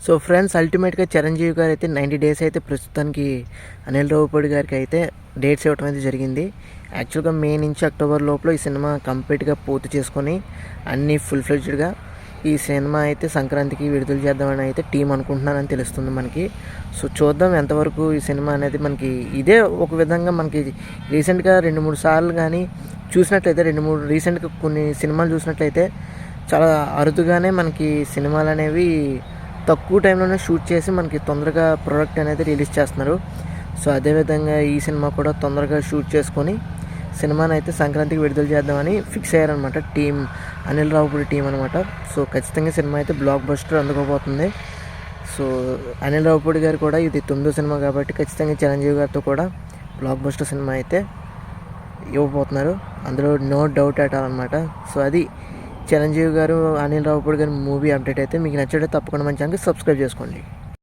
So friends, అల్టిమేట్గా చిరంజీవి గారు అయితే 90 డేస్ అయితే ప్రస్తుతానికి అనిల్ రావిపూడి గారికి అయితే డేట్స్ ఇవ్వడం అయితే జరిగింది. యాక్చువల్గా మే నుంచి అక్టోబర్ లోపల ఈ సినిమా కంప్లీట్గా పూర్తి చేసుకొని అన్నీ ఫుల్ ఫ్లెడ్జ్డ్గా ఈ సినిమా అయితే సంక్రాంతికి విడుదల చేద్దామని అయితే టీం అనుకుంటున్నారని తెలుస్తుంది మనకి. సో చూద్దాం ఎంతవరకు ఈ సినిమా అనేది మనకి ఇదే ఒక విధంగా మనకి రీసెంట్గా 2-3 సార్లు కానీ చూసినట్లయితే రీసెంట్గా కొన్ని సినిమాలు చూసినట్లయితే చాలా అరుదుగానే మనకి సినిమాలు అనేవి తక్కువ టైంలోనే షూట్ చేసి మనకి తొందరగా ప్రోడక్ట్ అనేది రిలీజ్ చేస్తున్నారు. సో అదేవిధంగా ఈ సినిమా కూడా తొందరగా షూట్ చేసుకొని సినిమాని అయితే సంక్రాంతికి విడుదల చేద్దామని ఫిక్స్ అయ్యారనమాట టీం, అనిల్ రావిపూడి టీం అనమాట. సో ఖచ్చితంగా సినిమా అయితే బ్లాక్ బస్టర్ అందుకోబోతుంది. సో అనిల్ రావిపూడి గారు కూడా ఇది 9వ సినిమా కాబట్టి ఖచ్చితంగా చిరంజీవి గారితో కూడా బ్లాక్ బస్టర్ సినిమా అయితే ఇవ్వబోతున్నారు, అందులో నో డౌట్ అట్ ఆల్ అనమాట. సో అది చిరంజీవి గారు, అనిల్ రావిపూడి గారి మూవీ అప్డేట్ అయితే మీకు నచ్చితే తప్పకుండా మన ఛానల్కి సబ్స్క్రైబ్ చేసుకోండి.